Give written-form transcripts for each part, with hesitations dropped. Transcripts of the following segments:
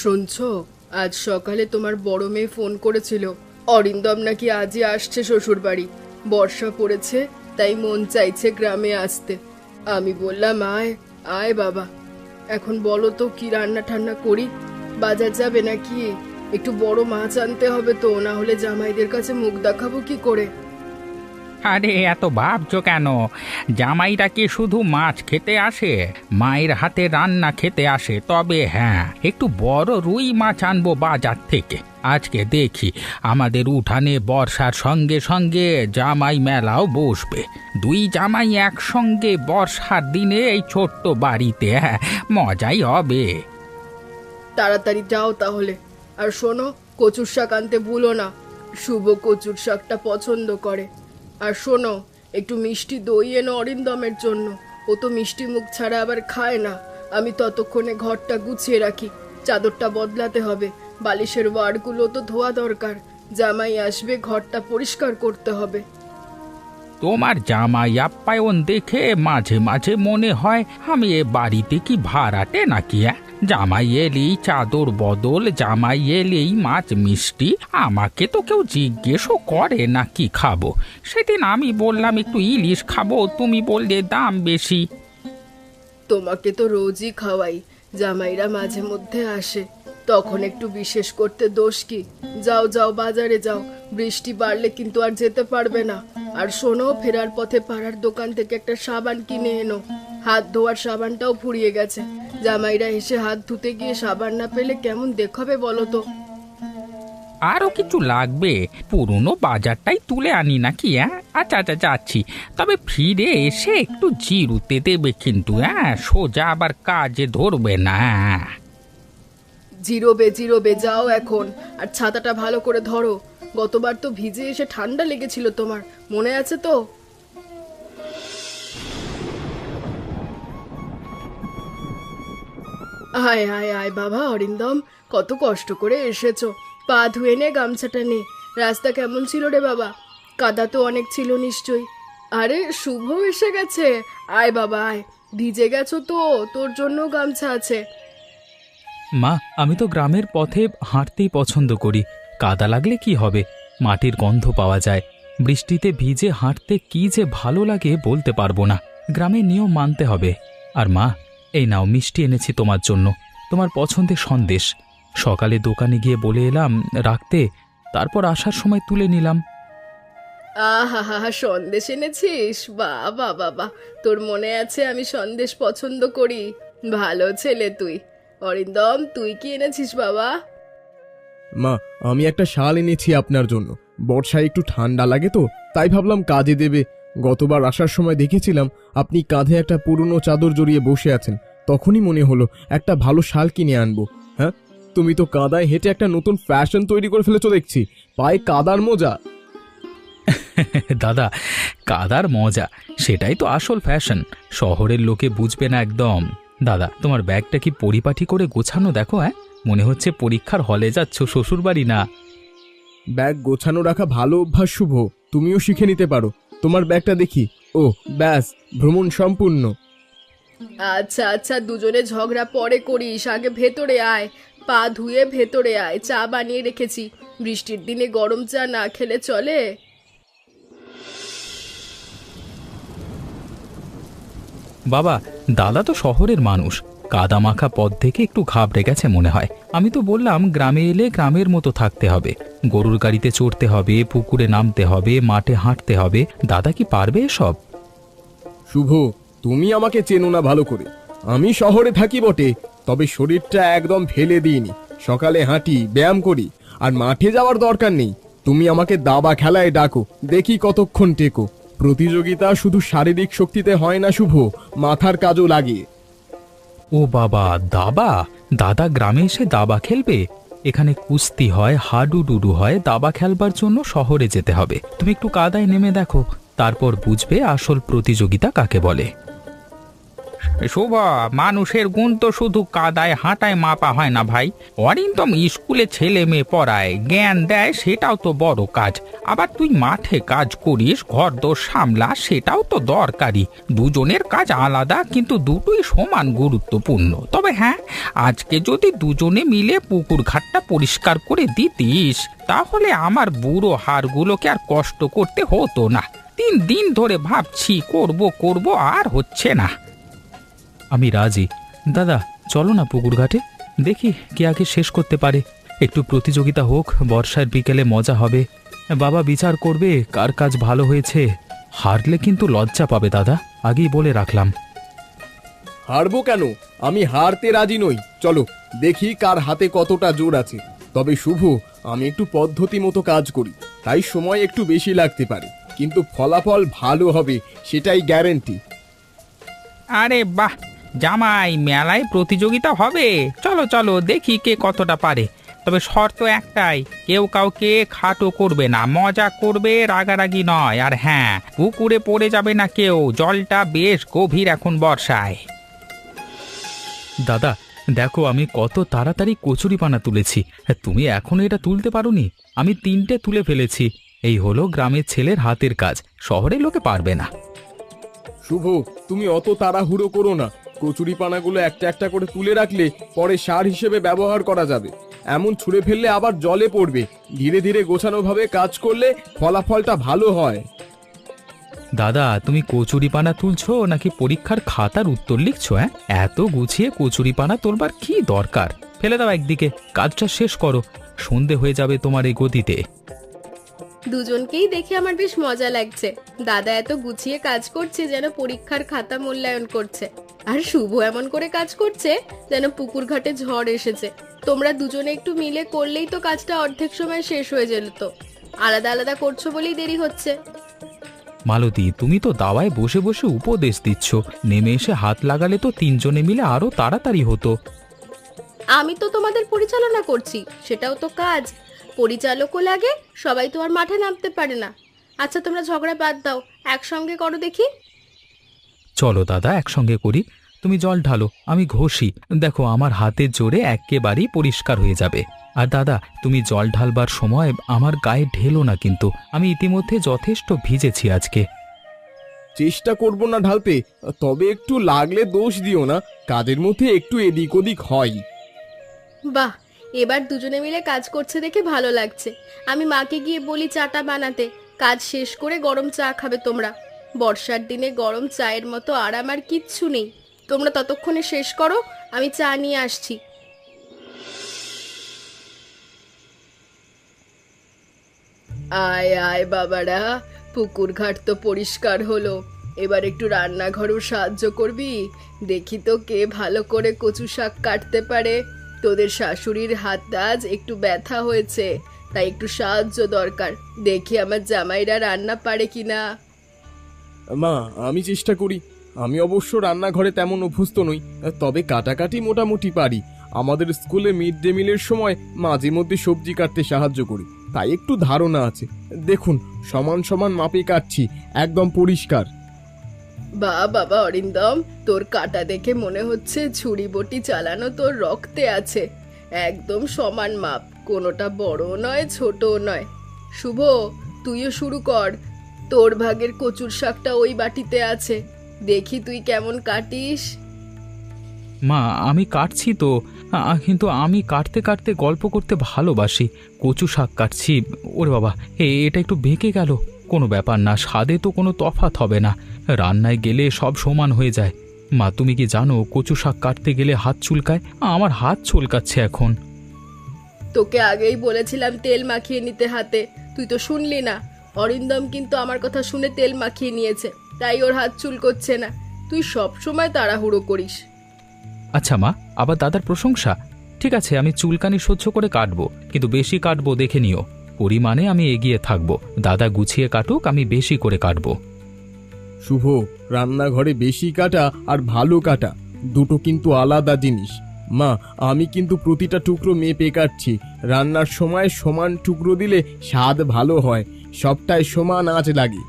শুনছো, আজ সকালে তোমার বড় মেয়ে ফোন করেছিল। অরিন্দম নাকি আজই আসছে শ্বশুর বাড়ি। বর্ষা পড়েছে, তাই মন চাইছে গ্রামে আসতে। আমি বললাম আয় আয় বাবা। এখন বলো তো কি রান্না ঠান্না করি? বাজার যাবে নাকি? একটু বড় মাছ আনতে হবে তো, না হলে জামাইদের কাছে মুখ দেখাবো কি করে? আরে এত ভাবছো কেন? জামাইরা কি শুধু মাছ খেতে আসে? মায়ের হাতে রান্না খেতে আসে। তবে হ্যাঁ, একটু বড় রুই মাছ আনবো বাজার থেকে। আজকে দেখি আমাদের উঠানে বর্ষার সঙ্গে সঙ্গে জামাই মেলাও বসবে। দুই জামাই একসঙ্গে বর্ষার দিনে এই ছোট্ট বাড়িতে, হ্যাঁ, মজাই হবে। তাড়াতাড়ি যাও তাহলে। আর শোনো, কচুর শাক আনতে ভুলো না। শুভ কচুর শাকটা পছন্দ করে। আর শোনো, একটু মিষ্টি দই এনো অরিন্দমের জন্য। ও তো মিষ্টি মুখ ছাড়া আবার খায় না। আমি ততক্ষণে ঘরটা গুছিয়ে রাখি। চাদরটা বদলাতে হবে, বালিশের ওয়ারগুলো তো ধোয়া দরকার। জামাই আসবে, ঘরটা পরিষ্কার করতে হবে। তোমার জামাই আপ্যায়ন দেখে মাঝে মাঝে মনে হয় আমি এ বাড়িতে কি ভাড়াটে নাকি? জামাই এলেই চাদর বদল, জামাই এলেই মাছ মিষ্টি। আমাকে তো কেউ জিজ্ঞেসও করে না কি খাবো। সেদিন আমি বললাম একটু ইলিশ খাবো, তুমি বললে দাম বেশি। তোমাকে তো রোজই খাওয়াই, জামাইরা মাঝে মধ্যে আসে, তখন একটু বিশেষ করতে দোষ কি? যাও যাও, বাজারে যাও। বৃষ্টি বাড়লে কিন্তু আর যেতে পারবে না। আর শোনো, ফেরার পথে পাড়ার দোকান থেকে একটা সাবান কিনে এনো। হাত ধোয়ার সাবানটাও ফুরিয়ে গেছে। জামাইরা এসে হাত ধুতে গিয়ে সাবান না পেলে কেমন দেখাবে বলো তো? আরও কিছু লাগবে? পুরনো বাজারটাই তুলে আনি নাকি? আচ্ছা আচ্ছা, যাচ্ছি। তবে ফিরে এসে একটু জিরুতে দেবে কিন্তু, সোজা আবার কাজে ধরবে না। জিরোবে জিরোবে, যাও এখন। আর ছাতাটা ভালো করে ধরো। গতবার তো ভিজে এসে ঠান্ডা লেগেছিল তোমার, মনে আছে তো? আয় আয় আয় বাবা অরিন্দম, কত কষ্ট করে এসেছো। পা ধুয়ে নে, গামছাটা নে। রাস্তা কেমন ছিল রে বাবা? কাদা তো অনেক ছিল নিশ্চয়ই। আরে শুভ এসে গেছে। আয় বাবা আয়। ভিজে গেছো তো, তোর জন্য গামছা আছে। মা, আমি তো গ্রামের পথে হাঁটতেই পছন্দ করি। কাদা লাগলে কি হবে? মাটির গন্ধ পাওয়া যায়। বৃষ্টিতে ভিজে হাঁটতে কি যে ভালো লাগে বলতে পারবো না। গ্রামের নিয়ম মানতে হবে। আর মা, এই নাও মিষ্টি এনেছি তোমার জন্য, তোমার পছন্দের সন্দেশ। সকালে দোকানে গিয়ে বলে এলাম রাখতে, তারপর আসার সময় তুলে নিলাম। আহা হা হা, সন্দেশ এনেছিস? বাবা বাবা, তোর মনে আছে আমি সন্দেশ পছন্দ করি। ভালো ছেলে তুই। অরিন্দম, তুই কি এনেছিস বাবা? মা, আমি একটা শাল এনেছি আপনার জন্য। বর্ষায় একটু ঠান্ডা লাগে তো, তাই ভাবলাম কাজে দেবে। গতবার আসার সময় দেখেছিলাম আপনি কাঁধে একটা পুরনো চাদর জড়িয়ে বসে আছেন, তখনই মনে হলো একটা ভালো শাল কিনে আনবো। হ্যাঁ, তুমি তো কাদায় হেঁটে একটা নতুন ফ্যাশন তৈরি করে ফেলেছো দেখছি। পায়ে কাদার মোজা। দাদা, কাদার মজা সেটাই তো আসল ফ্যাশন। শহরের লোকে বুঝবে না একদম। দাদা, তোমার ব্যাগটা কি পরিপাটি করে গোছানো দেখো। মনে হচ্ছে পরীক্ষার হলে যাচ্ছ, শ্বশুর বাড়ি না। ব্যাগ গোছানো রাখা ভালো অভ্যাস শুভ, তুমিও শিখে নিতে পারো। তোমার ব্যাগটা দেখি। ও ব্যাস, ভ্রমণ সম্পূর্ণ। আচ্ছা আচ্ছা, দুজনে ঝগড়া পরে করিস, আগে ভেতরে আয়। পা ধুয়ে ভেতরে আয়, চা বানিয়ে রেখেছি। বৃষ্টির দিনে গরম চা না খেলে চলে? বাবা, দাদা তো শহরের মানুষ, কাদা মাখা পথ থেকে একটু ঘাবড়ে গেছে মনে হয়। আমি তো বললাম গ্রামে এলে গ্রামের মতো থাকতে হবে। গরুর গাড়িতে চড়তে হবে, পুকুরে নামতে হবে, মাঠে হাঁটতে হবে। দাদা কি পারবে এসব? শুভ, তুমি আমাকে চেনো না ভালো করে। আমি শহরে থাকি বটে, তবে শরীরটা একদম ফেলে দিইনি। সকালে হাঁটি, ব্যায়াম করি, আর মাঠে যাওয়ার দরকার নেই। তুমি আমাকে দাবা খেলায় ডাকো, দেখি কতক্ষণ টেকো। প্রতিযোগিতা শুধু শারীরিক শক্তিতে হয় না শুভ, মাথার কাজও লাগে। ও বাবা, দাবা? দাদা গ্রামে এসে দাবা খেলবে? এখানে কুস্তি হয়, হাডুডুডু হয়। দাবা খেলবার জন্য শহরে যেতে হবে। তুমি একটু কাদায় নেমে দেখো, তারপর বুঝবে আসল প্রতিযোগিতা কাকে বলে। শুভ, মানুষের গুণ তো শুধু কাদায় হাঁটায় মাপা হয় না ভাই। অরিন্দম স্কুলে ছেলে মেয়ে পড়ায়, জ্ঞান দেয়, সেটাও তো বড় কাজ। আবার তুই মাঠে কাজ করিস, ঘর দোর সামলা, সেটাও তো দরকারি। দুজনের কাজ আলাদা, কিন্তু দুটোই সমান গুরুত্বপূর্ণ। তবে হ্যাঁ, আজকে যদি দুজনে মিলে পুকুর ঘাটটা পরিষ্কার করে দিতিস, তাহলে আমার বুড়ো হাড়গুলোকে আর কষ্ট করতে হতো না। 3 দিন ধরে ভাবছি করব করব, আর হচ্ছে না। আমি রাজি। দাদা, চলো না পুকুর ঘাটে, দেখি কে আগে শেষ করতে পারে। একটু প্রতিযোগিতা হোক, বর্ষার বিকেলে মজা হবে। বাবা বিচার করবে কার কাজ ভালো হয়েছে। হারলে কিন্তু লজ্জা পাবে দাদা, আগেই বলে রাখলাম। হারবো কেন? আমি হারতে রাজি নই। চলো দেখি কার হাতে কতটা জোর আছে। তবে শুভ, আমি একটু পদ্ধতি মতো কাজ করি, তাই সময় একটু বেশি লাগতে পারে, কিন্তু ফলাফল ভালো হবে, সেটাই গ্যারেন্টি। আরে বাহ জামাই, মেলায় প্রতিযোগিতা হবে? চলো চলো, দেখি কে কতটা পারে। তবে শর্ত একটাই, কেউ কাউকে খাটো করবে না, মজা করবে, রাগারাগি নয়। আর হ্যাঁ, পুকুরে পড়ে যাবে না কেউ, জলটা বেশ গভীর এখন বর্ষায়। দাদা দেখো, আমি কত তাড়াতাড়ি কচুরিপানা তুলেছি, তুমি এখনো এটা তুলতে পারোনি? আমি 3টে তুলে ফেলেছি। এই হলো গ্রামের ছেলের হাতের কাজ, শহরের লোকে পারবে না। শুভ, তুমি অত তাড়াহুড়ো করো না। কচুরিপানাগুলো একটা একটা করে তুলে রাখলে পরে সার হিসেবে ব্যবহার করা যাবে। এমন ছুঁড়ে ফেললে আবার জলে পড়বে। ধীরে ধীরে গোছানোভাবে কাজ করলে ফলাফলটা ভালো হয়। দাদা, তুমি কচুরিপানা তুলছো নাকি পরীক্ষার খাতার উত্তর লিখছো? এত গুছিয়ে কচুরিপানা তোলবার কি দরকার? ফেলে দাও একদিকে, কাজটা শেষ করো, সন্ধে হয়ে যাবে তোমার এই গতিতে। দুজনকেই দেখে আমার বেশ মজা লাগছে। দাদা এত গুছিয়ে কাজ করছে যেন পরীক্ষার খাতা মূল্যায়ন করছে, আর শুভ এমন করে কাজ করছে যেন পুকুর ঘাটে ঝড় এসেছে। তোমরা দুজনে একটু মিলে করলেই তো কাজটা অর্ধেক সময় শেষ হয়ে যেত। আলাদা আলাদা করছো বলেই দেরি হচ্ছে। মালতী, তুমি তো দাওয়ায় বসে বসে উপদেশ দিচ্ছ, নেমে এসে হাত লাগালে তো 3জনে মিলে আরো তাড়াতাড়ি হতো। আমি তো তোমাদের পরিচালনা করছি, সেটাও তো কাজ। পরিচালকও লাগে, সবাই তো আর মাঠে নামতে পারে না। আচ্ছা তোমরা ঝগড়া বাদ দাও, একসঙ্গে করো দেখি। চলো দাদা, একসঙ্গে করি। তুমি জল ঢালো, আমি ঘষি। দেখো, আমার হাতের জোরে একেবারেই পরিষ্কার হয়ে যাবে। আর দাদা, তুমি জল ঢালবার সময় আমার গায়ে ঢেলো না, কিন্তু আমি ইতিমধ্যে যথেষ্ট ভিজেছি আজকে। চেষ্টা করব না ঢালতে, তবে একটু লাগলে দোষ দিও না। কাজের মধ্যে একটু এদিক ওদিক হয়। বাহ, এবার দুজনে মিলে কাজ করছে দেখে ভালো লাগছে। আমি মাকে গিয়ে বলি চাটা বানাতে। কাজ শেষ করে গরম চা খাবে তোমরা। বর্ষার দিনে গরম চায়ের মতো আরাম আর কিচ্ছু নেই। তোমরা ততক্ষণে শেষ করো, আমি চা নিয়ে আসছি। আয় আয় বাবারা, পুকুর ঘাট তো পরিষ্কার হলো। এবার একটু রান্নাঘরেও সাহায্য করবি। দেখি তো কে ভালো করে কচু শাক কাটতে পারে। তোদের শাশুড়ির হাত আজ একটু ব্যথা হয়েছে, তাই একটু সাহায্য দরকার। দেখি আমার জামাইরা রান্না পারে কিনা। মা, আমি চেষ্টা করি। আমি অবশ্য রান্নাঘরে তেমন অভ্যস্ত নই, তবে কাটাকাটি মোটামুটি পারি। আমাদের স্কুলে মিড ডে মিলের সময় মাঝে মধ্যে সবজি কাটতে সাহায্য করি, তাই একটু ধারণা আছে। দেখুন, সমান সমান মাপে কাটছি, একদম পরিষ্কার। বাবা অরিন্দম, তোর কাটা দেখে মনে হচ্ছে ছুরি বটি চালানো তোর রক্তে আছে। একদম সমান মাপ, কোনোটা বড়ও নয় ছোটও নয়। শুভ, তুইও শুরু কর। তোর ভাগের কচুর শাকটা ওই বাটিতে আছে, দেখি তুই কেমন কাটিস। মা, আমি কাটছি তো, কিন্তু আমি কাটতে কাটতে গল্প করতে ভালোবাসি। কচু শাক কাটছি। ওরে বাবা, এটা একটু বেঁকে গেল। কোনো ব্যাপার না, স্বাদে তো কোনো তফাৎ হবে না। রান্নায় গেলে সব সমান হয়ে যায়। মা, তুমি কি জানো কচু শাক কাটতে গেলে হাত চুলকায়? আমার হাত চুলকাচ্ছে এখন। তোকে আগেই বলেছিলাম তেল মাখিয়ে নিতে হাতে, তুই তো শুনলি না। অরিন্দম কিন্তু আমার কথা শুনে তেল মাখিয়ে নিয়েছে, তাই ওর হাত চুলকোচ্ছে না। তুই সব সময় তাড়াহুড়ো করিস। আচ্ছা মা, আবার দাদার প্রশংসা? ঠিক আছে, আমি চুলকানি সহ্য করে কাটবো, কিন্তু বেশি কাটবো দেখে নিও। পরিমাণে আমি এগিয়ে থাকবো। দাদা গুছিয়ে কাটুক, আমি বেশি করে কাটবো। শুভ, রান্নাঘরে বেশি কাটা আর ভালো কাটা দুটো কিন্তু আলাদা জিনিস। মা, আমি কিন্তু প্রতিটা টুকরো মেপে কাটছি। রান্নার সময় সমান টুকরো দিলে স্বাদ ভালো হয়, সবটাই সমান আঁচ লাগে।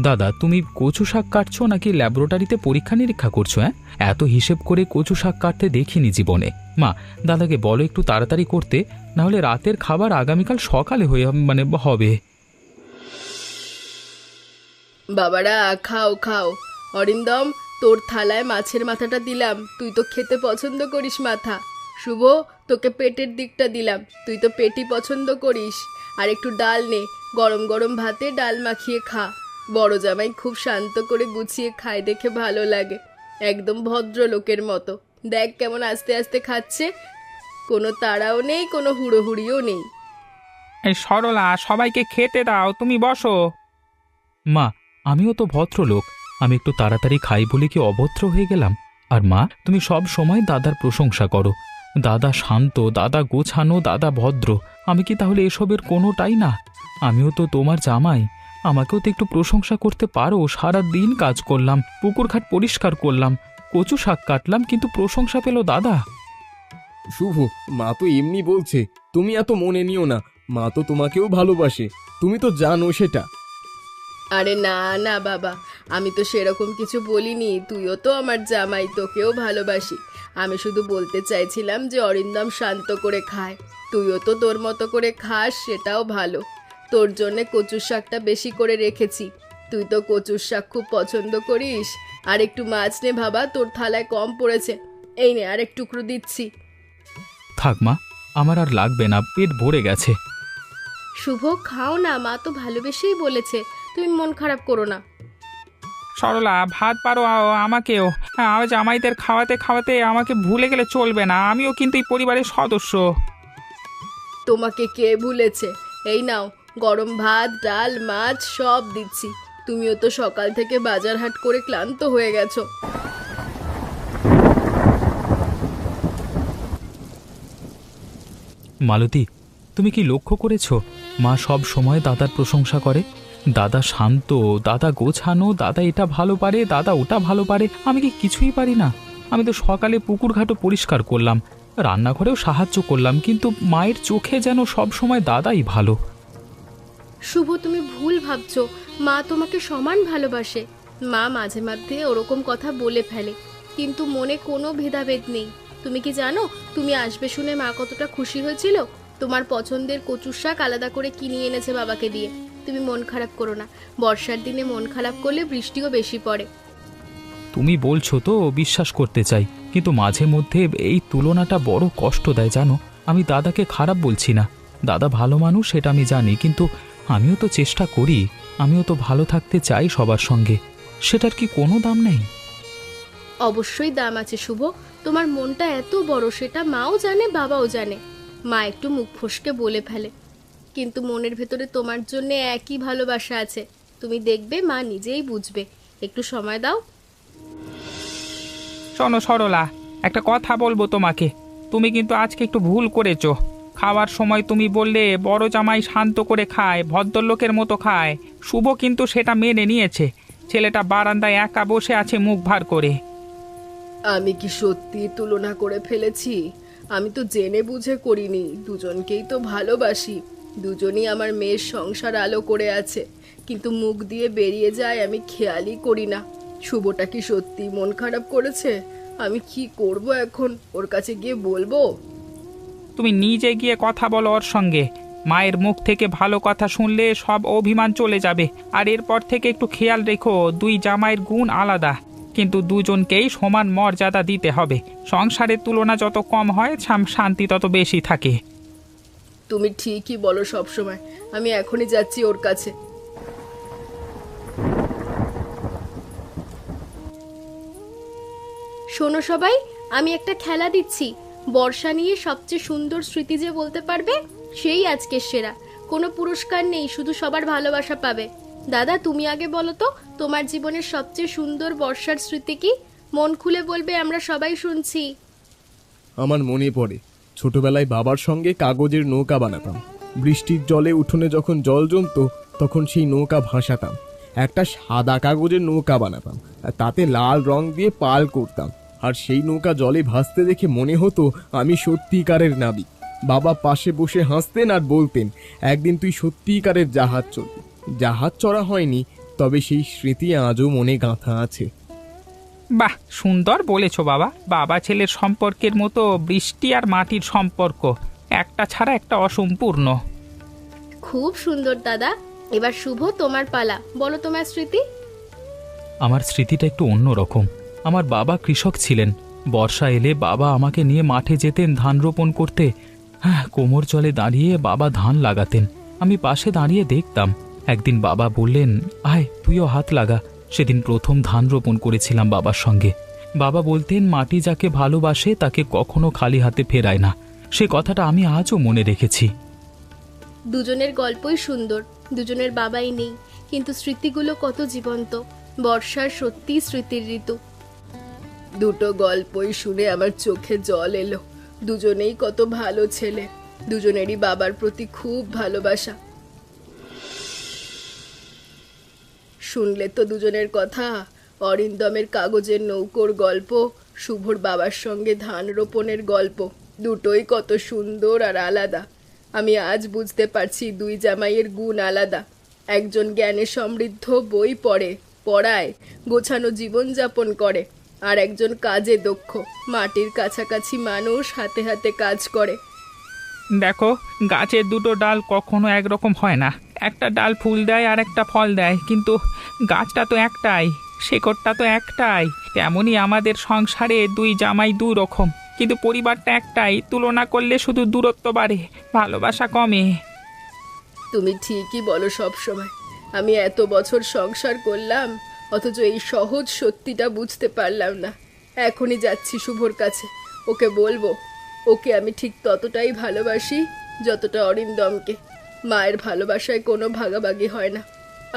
দাদা তুমি কচু শাক কাটছো নাকি ল্যাবরেটরিতে পরীক্ষা নিরীক্ষা করছো? হ্যাঁ, এত হিসেব করে কচু শাক কাটতে দেখিনি জীবনে। মা, দাদাকে বলো একটু তাড়াতাড়ি করতে, না হলে রাতের খাবার আগামীকাল সকালে হয়ে হবে। বাবারা খাও খাও। অরিন্দম, তোর থালায় মাছের মাথাটা দিলাম, তুই তো খেতে পছন্দ করিস মাথা। শুভ, তোকে পেটের দিকটা দিলাম, তুই তো পেটি পছন্দ করিস। আর একটু ডাল নে, গরম গরম ভাতে ডাল মাখিয়ে খা। বড় জামাই খুব শান্ত করে গুছিয়ে খায় দেখে ভালো লাগে, একদম ভদ্রলোকের মতো। দেখ কেমন আস্তে আস্তে খাচ্ছে, কোনো তাড়াও নেই, কোনো হুড়োহুড়িও নেই। এই সরলা, সবাইকে খেতে দাও, তুমি বসো। মা, আমিও তো ভদ্রলোক, আমি একটু তাড়াতাড়ি খাই বলে কি অভদ্র হয়ে গেলাম? আর মা, তুমি সব সময় দাদার প্রশংসা করো, দাদা শান্ত, দাদা গোছানো, দাদা ভদ্র। আমি কি তাহলে এসবের কোনোটাই না? আমিও তো তোমার জামাই, আমাকেও তো একটু প্রশংসা করতে পারো। সারা দিন কাজ করলাম, পুকুর ঘাট পরিষ্কার করলাম, কচু শাক কাটলাম, কিন্তু প্রশংসা পেল দাদা। শুভ, মা তো এমনি বলছে, তুমি এত মনে নিও না। মা তো তোমাকেও ভালোবাসে, তুমি তো জানো সেটা। আরে না না বাবা, আমি তো সেরকম কিছু বলিনি। তুইও তো আমার জামাই, তোকেও ভালোবাসি। আমি শুধু বলতে চাইছিলাম যে অরিন্দম শান্ত করে খায়, তুইও তো তোর মতো করে খাস, সেটাও ভালো। তোর জন্যে কচুর শাকটা বেশি করে রেখেছি, তুই তো কচুর শাক খুব পছন্দ করিস। আর একটু মাছ নে বাবা, তোর থালায় কম পড়েছে। এই নে, আর এক টুকরো দিচ্ছি। থাক মা, আমার আর লাগবে না, পেট ভরে গেছে। শুভ, খাও না, মা তো ভালোবেসেই বলেছে, তুমি মন খারাপ করো না। সরলা, ভাত পারো আমাকেও। জামাইদের খাওয়াতে খাওয়াতে আমাকে ভুলে গেলে চলবে না, আমিও কিন্তু এই পরিবারের সদস্য। তোমাকে কে ভুলেছে? এই নাও, গরম ভাত, ডাল, মাছ সব দিচ্ছি। তুমিও তো সকাল থেকে বাজার হাট করে ক্লান্ত হয়ে গেছো। মালতী, তুমি কি লক্ষ্য করেছো মা সব সময় দাদার প্রশংসা করে? দাদা শান্ত, দাদা গোছানো, দাদা এটা ভালো পারে, দাদা ওটা ভালো পারে। আমি কি কিছুই পারি না? আমি তো সকালে পুকুর ঘাটও পরিষ্কার করলাম, রান্নাঘরেও সাহায্য করলাম, কিন্তু মায়ের চোখে যেন সব সময় দাদাই ভালো। শুভ, তুমি ভুল ভাবছো, মা তোমাকে সমান ভালোবাসে। মা মাঝে মধ্যে ওরকম কথা বলে ফেলে, কিন্তু মনে কোনো ভেদাভেদ নেই। তুমি কি জানো, তুমি আসবে শুনে মা কতটা খুশি হয়েছিল? তোমার পছন্দের কচুর শাক আলাদা করে কিনে এনেছে বাবাকে দিয়ে। তুমি মন খারাপ করো না, বর্ষার দিনে মন খারাপ করলে বৃষ্টিও বেশি পড়ে। তুমি বলছো তো বিশ্বাস করতে চাই, কিন্তু মাঝে মধ্যে এই তুলনাটা বড় কষ্ট দেয় জানো। আমি দাদাকে খারাপ বলছি না, দাদা ভালো মানুষ সেটা আমি জানি, কিন্তু আমিও তো চেষ্টা করি, আমিও তো ভালো থাকতে চাই সবার সঙ্গে। সেটার কি কোনো দাম নেই? অবশ্যই দাম আছে শুভ, তোমার মনটা এত বড় সেটা মাও জানে, বাবাও জানে। মা একটু মুখ ফসকে বলে ফেলে, কিন্তু মনের ভেতরে তোমার জন্য একই ভালোবাসা আছে। তুমি দেখবে মা নিজেই বুঝবে, একটু সময় দাও। শোনো সরলা, একটা কথা বলবো তোমাকে। তুমি কিন্তু আজকে একটু ভুল করেছো। খাওয়ার সময় তুমি বললে বড় জামাই শান্ত করে খায়, ভদ্রলোকের মতো খায়। শুভ কিন্তু সেটা মেনে নিয়েছে। ছেলেটা বারান্দায় একা বসে আছে মুখ ভার করে। আমি কি সত্যি তুলনা করে ফেলেছি? আমি তো জেনে বুঝে করিনি, দুজনকেই তো ভালোবাসি। দুজনই আমার মেয়ের সংসার আলো করে আছে, কিন্তু মুখ দিয়ে বেরিয়ে যায় আমি খেয়ালই করি না। শুভটা কি সত্যি মন খারাপ করেছে? আমি কি করব এখন? ওর কাছে গিয়ে বলবো? তুমি নিজে গিয়ে কথা বলো ওর সঙ্গে। মায়ের মুখ থেকে ভালো কথা শুনলে সব অভিমান চলে যাবে। আর এরপর থেকে একটু খেয়াল রেখো, দুই জামাইয়ের গুণ আলাদা, কিন্তু দুজনকেই সমান মর্যাদা দিতে হবে। সংসারের তুলনা যত কম হয় শান্তি তত বেশি থাকে। তুমি ঠিকই বলো সব সময়। আমি এখনই যাচ্ছি ওর কাছে। শোনো সবাই, আমি একটা খেলা দিচ্ছি। বর্ষা নিয়ে সবচেয়ে সুন্দর স্মৃতি যে বলতে পারবে সেই আজকের সেরা। কোনো পুরস্কার নেই, শুধু সবার ভালোবাসা পাবে। দাদা, তুমি আগে বলো তো, তোমার জীবনের সবচেয়ে সুন্দর বর্ষার স্মৃতি কি? মন খুলে বলবে, আমরা সবাই শুনছি। আমার মনে পড়ে, ছোটবেলায় বাবার সঙ্গে কাগজের নৌকা বানাতাম। বৃষ্টির জলে উঠোনে যখন জল জমতো তখন সেই নৌকা ভাসাতাম। একটা সাদা কাগজের নৌকা বানাতাম, আর তাতে লাল রং দিয়ে পাল করতাম। আর সেই নৌকা জলে ভাসতে দেখে মনে হতো আমি সত্যিকারের নাবিক। বাবা পাশে বসে হাসতেন আর বলতেন, একদিন তুই সত্যিকারের জাহাজ চড়বি। জাহাজ চড়া হয়নি, তবে সেই স্মৃতি আজও মনে গাঁথা আছে। বাহ, সুন্দর বলেছো বাবা। বাবা ছেলের সম্পর্কের মতো বৃষ্টি আর মাটির সম্পর্ক একটা ছাড়া একটা অসম্পূর্ণ। খুব সুন্দর দাদা। এবার শুভ, তোমার পালা, বলো তোমার স্মৃতি। আমার স্মৃতিটা একটু অন্যরকম। আমার বাবা কৃষক ছিলেন। বর্ষা এলে বাবা আমাকে নিয়ে মাঠে যেতেন ধান রোপণ করতে। হ্যাঁ, কোমর জলে দাঁড়িয়ে বাবা ধান লাগাতেন, আমি পাশে দাঁড়িয়ে দেখতাম। একদিন বাবা বললেন, আয় তুইও হাত লাগা। সেদিন প্রথম ধান রোপণ করেছিলাম বাবার সঙ্গে। বাবা বলতেন, মাটি যাকে ভালোবাসে তাকে কখনো খালি হাতে ফেরায় না। সে কথাটা আমি আজও মনে রেখেছি। দুজনের গল্পই সুন্দর, দুজনের বাবাই নেই, কিন্তু স্মৃতিগুলো কত জীবন্ত। বর্ষার সত্যি স্মৃতির ঋতু। দুটো গল্পই শুনে আমার চোখে জল এলো। দুজনেই কত ভালো ছেলে, দুজনেরই বাবার প্রতি খুব ভালোবাসা। শুনলে তো দুজনের কথা। অরিন্দমের কাগজের নৌকোর গল্প, শুভর বাবার সঙ্গে ধান রোপণের গল্প, দুটোই কত সুন্দর আর আলাদা। আমি আজ বুঝতে পারছি দুই জামাইয়ের গুণ আলাদা। একজন জ্ঞানে সমৃদ্ধ, বই পড়ায়, গোছানো জীবনযাপন করে, আর একজন কাজে দক্ষ, মাটির কাছাকাছি মানুষ, হাতে হাতে কাজ করে। দেখো, গাছের দুটো ডাল কখনো একরকম হয় না। একটা ডাল ফুল দেয় আর একটা ফল দেয়, কিন্তু গাছটা তো একটাই, শেকড়টা তো একটাই। তেমনই আমাদের সংসারে দুই জামাই দুই রকম, কিন্তু পরিবারটা একটাই। তুলনা করলে শুধু দূরত্ব বাড়ে, ভালোবাসা কমে। তুমি ঠিকই বলো সব সময়। আমি এত বছর সংসার করলাম, অথচ এই সহজ সত্যিটা বুঝতে পারলাম না। এখনই যাচ্ছি শুভর কাছে, ওকে বলবো ওকে আমি ঠিক ততটাই ভালোবাসি যতটা অরিন্দমকে। মায়ের ভালোবাসায় কোনো ভাগাভাগি হয় না।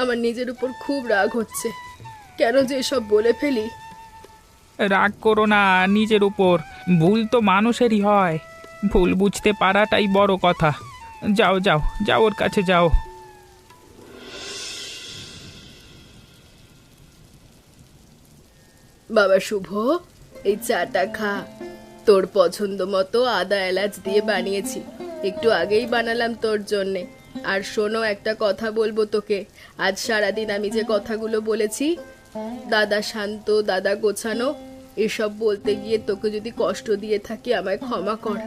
আমার নিজের উপর খুব রাগ হচ্ছে, কেন যে এসব বলে ফেলি। রাগ করো না নিজের উপর, ভুল তো মানুষেরই হয়। ভুল বুঝতে পারাটাই বড় কথা। যাও যাও যাও, ওর কাছে যাও। বাবা শুভ, এই চাটা খা। তোর পছন্দ মতো আদা এলাচ দিয়ে বানিয়েছি, একটু আগেই বানালাম তোর জন্যে। আর শোনো, একটা কথা বলবো তোকে। আজ সারাদিন আমি যে কথাগুলো বলেছি, দাদা শান্ত, দাদা গোছানো, এসব বলতে গিয়ে তোকে যদি কষ্ট দিয়ে থাকি আমায় ক্ষমা কর।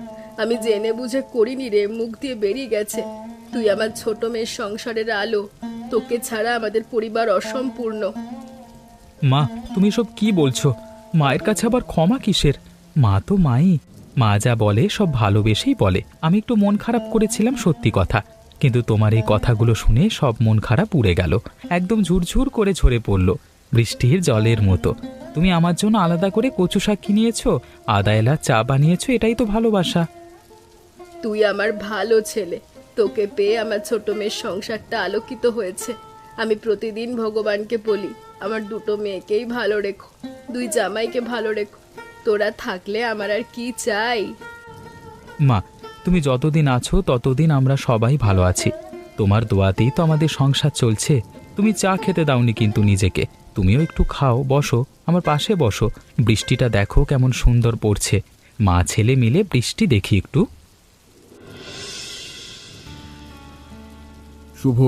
আমি জেনে বুঝে করিনি রে, মুখ দিয়ে বেরিয়ে গেছে। তুই আমার ছোট মেয়ের সংসারের আলো, তোকে ছাড়া আমাদের পরিবার অসম্পূর্ণ। মা, তুমি সব কি বলছো? মায়ের কাছে আবার ক্ষমা কিসের? মা তো মাই, মা যা বলে সব ভালোবেসেই বলে। আমি একটু মন খারাপ করেছিলাম, সত্যি কথা, কিন্তু তোমার এই কথাগুলো শুনে সব মন খারাপ উড়ে গেল, একদম ঝুরঝুর করে ঝরে পড়ল, বৃষ্টির জলের মতো। তুমি আমার জন্য আলাদা করে কচু শাক কিনিয়েছো, আদা এলাচ চা বানিয়েছো, এটাই তো ভালোবাসা। তুই আমার ভালো ছেলে, তোকে পেয়ে আমার ছোট মেয়ের সংসারটা আলোকিত হয়েছে। আমি প্রতিদিন ভগবানকে বলি, আমার দুটো মেয়েকেই ভালো রেখো, দুই জামাইকে ভালো রেখো। তোরা থাকলে আমার আর কি চাই। মা, তুমি যতদিন আছো ততদিন আমরা সবাই ভালো আছি। তোমার দোয়াতেই তো আমাদের সংসার চলছে। তুমি চা খেতে দাওনি কিন্তু নিজেকে, তুমিও একটু খাও, বসো, আমার পাশে বসো। বৃষ্টিটা দেখো কেমন সুন্দর পড়ছে। মা ছেলে মিলে বৃষ্টি দেখি একটু। শুভ,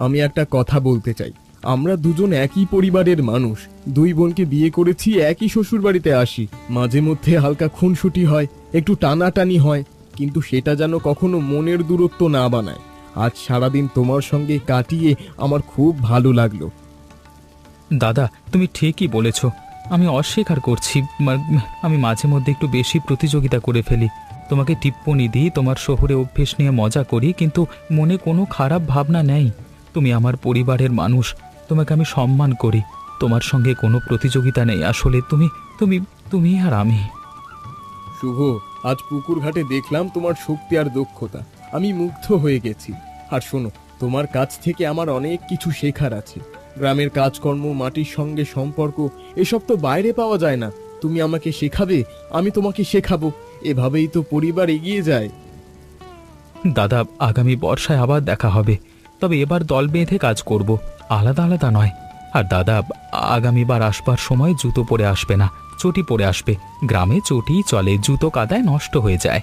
আমি একটা কথা বলতে চাই। আমরা দুজন একই পরিবারের মানুষ, দুই বোনকে বিয়ে করেছি, একই শ্বশুর বাড়িতে আসি। মাঝে মধ্যে হালকা খুনসুটি হয়, একটু টানাটানি হয়, কিন্তু সেটা যেন কখনো মনের দূরত্ব না বানায়। আজ সারাদিন তোমার সঙ্গে কাটিয়ে আমার খুব ভালো লাগলো। দাদা, তুমি ঠিকই বলেছ, আমি অস্বীকার করছি। আমি মাঝে মধ্যে একটু বেশি প্রতিযোগিতা করে ফেলি। তোমাকে টিপ্পনি দিই, তোমার শহরে অভ্যেস নিয়ে মজা করি, কিন্তু মনে কোনো খারাপ ভাবনা নেই। তুমি আমার পরিবারের মানুষ, তোমাকে আমি সম্মান করি। তোমার সঙ্গে কোনো প্রতিযোগিতা নেই আসলে। তুমি তুমি তুমি আর আমি। শুভ, আজ পুকুর ঘাটে দেখলাম তোমার শক্তি আর দক্ষতা, আমি মুগ্ধ হয়ে গেছি। আর শোনো, তোমার কাছ থেকে আমার অনেক কিছু শেখার আছে। গ্রামের কাজকর্ম, মাটির সঙ্গে সম্পর্ক, এসব তো বাইরে পাওয়া যায় না। তুমি আমাকে শেখাবে, আমি তোমাকে শেখাবো, এভাবেই তো পরিবার এগিয়ে যায়। দাদা, আগামী বর্ষায় আবার দেখা হবে, তবে এবার দল বেঁধে কাজ করব, আলাদা আলাদা নয়। আর দাদা, আগামীবার আসবার সময় জুতো পরে আসবে না, চটি পরে আসবে। গ্রামে চটি চলে, জুতো কাদায় নষ্ট হয়ে যায়।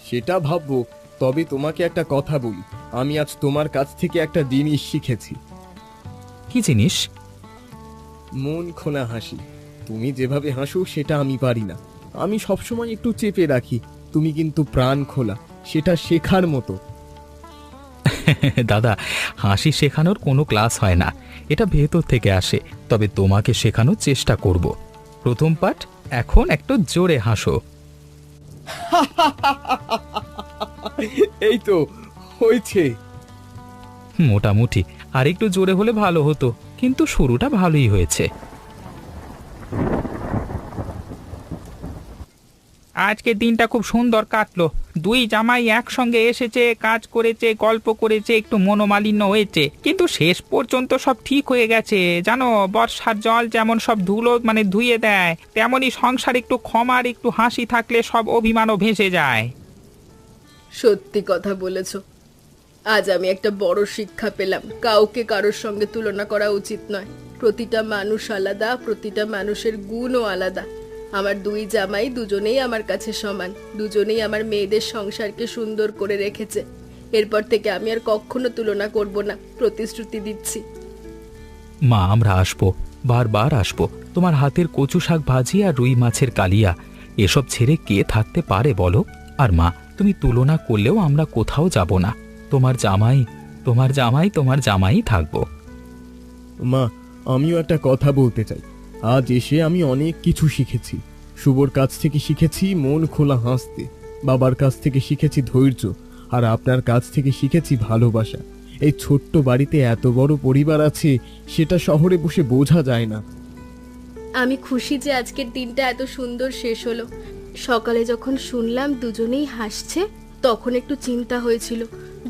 সেটা ভাববো, তবে তোমাকে একটা কথা বলি, আমি আজ তোমার কাছ থেকে একটা জিনিস শিখেছি। কি জিনিস? মন খোলা হাসি। তুমি যেভাবে হাসো সেটা আমি পারি না। আমি সবসময় একটু চেপে রাখি, তুমি কিন্তু প্রাণ খোলা, সেটা শেখার মতো। দাদা, হাসি শেখানোর কোনো ক্লাস হয় না, এটা ভেতর থেকে আসে। তবে তোমাকে শেখানোর চেষ্টা করব। প্রথম পাঠ, এখন একটু জোরে হাসো। এই তো হয়েছে। মোটামুটি আর একটু জোরে হলে ভালো হতো, কিন্তু শুরুটা ভালোই হয়েছে। আজকে দিনটা খুব সুন্দর কাটলো। দুই জামাই একসঙ্গে এসেছে, কাজ করেছে, গল্প করেছে, একটু মনোমালিন্য হয়েছে, কিন্তু শেষ পর্যন্ত সব ঠিক হয়ে গেছে। জানো, বর্ষার জল যেমন সব ধুলো ধুয়ে দেয়, তেমনই সংসার একটু ক্ষমার একটু হাসি থাকলে সব অভিমানও ভেসে যায়। সত্যি কথা বলেছ। আজ আমি একটা বড় শিক্ষা পেলাম, কাউকে কারোর সঙ্গে তুলনা করা উচিত নয়। প্রতিটা মানুষ আলাদা, প্রতিটা মানুষের গুণও আলাদা। আমার দুই জামাই দুজনেই আমার কাছে সমান, দুজনেই আমার মেয়েদের সংসারকে সুন্দর করে রেখেছে। এরপর থেকে আমি আর কখনো তুলনা করব না, প্রতিশ্রুতি দিচ্ছি। মা, আমরা আসবো, বারবার আসবো। তোমার হাতের কচু শাক ভাজি আর রুই মাছের কালিয়া, এসব ছেড়ে কে থাকতে পারে বলো? আর মা, তুমি তুলনা করলেও আমরা কোথাও যাব না। তোমার জামাই, তোমার জামাই, তোমার জামাই থাকবো। মা, আমিও একটা কথা বলতে চাই। আজ এসে আমি অনেক কিছু শিখেছি। শুভর কাছ থেকে শিখেছি মন খোলা হাসতে, বাবার কাছ থেকে শিখেছি ধৈর্য, আর আপনার কাছ থেকে শিখেছি ভালোবাসা। এই ছোট্ট বাড়িতে এত বড় পরিবার আছে, সেটা শহরে বসে বোঝা যায় না। আমি খুশি যে আজকের দিনটা এত সুন্দর শেষ হলো। সকালে যখন শুনলাম দুজনেই হাসছে, তখন একটু চিন্তা হয়েছিল,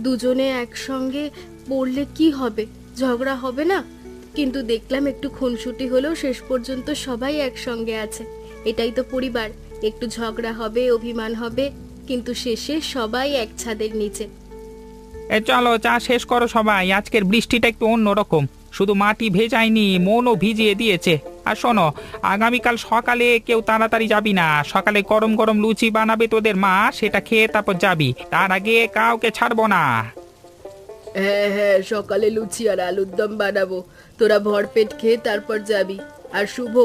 দুজনে একসঙ্গে পড়লে কি হবে, ঝগড়া হবে না? কিন্তু দেখলাম একটু খুনসুটি হলেও শেষ পর্যন্ত সবাই একসঙ্গে আছে। এটাই তো পরিবার। একটু ঝগড়া হবে, অভিমান হবে, কিন্তু শেষে সবাই এক ছাদের নিচে। চলো, চা শেষ করো সবাই। আজকের বৃষ্টিটা একটু অন্যরকম, শুধু মাটি ভেজায়নি, মনও ভিজিয়ে দিয়েছে। আর শোনো, আগামীকাল সকালে কেউ তাড়াতাড়ি যাবি না। সকালে গরম গরম লুচি বানাবে তোদের মা, সেটা খেয়ে তারপর যাবি। তার আগে কাউকে ছাড়বো না। হ্যাঁ হ্যাঁ, সকালে লুচি আর আলুর দম বানাবো, তোরা ভরপেট খেয়ে তারপর যাবি। আর শুভ,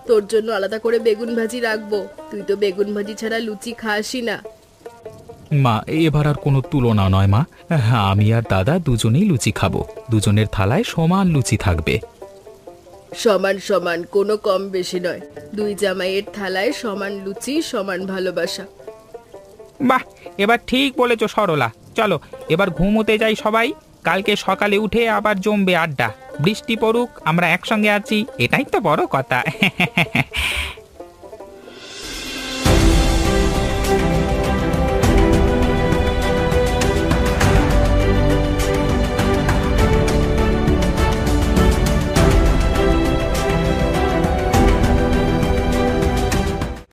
তোর জন্য আলাদা করে বেগুন ভাজি রাখবো, তুই তো বেগুন ভাজি ছাড়া লুচি খাসই না। মা, এবার আর কোনো তুলনা নয় মা। হ্যাঁ, আমি আর দাদা দুজনেই লুচি খাবো। দুজনের থালায় সমান লুচি থাকবে। সমান সমান, কোনো কম বেশি নয়। দুই জামাইয়ের থালায় সমান লুচি, সমান ভালোবাসা। বাহ, এবার ঠিক বলেছো সরলা। চলো এবার ঘুমোতে যাই সবাই। কালকে সকালে উঠে আবার জমবে আড্ডা। বৃষ্টি পড়ুক, আমরা একসঙ্গে আছি, এটাই তো বড় কথা।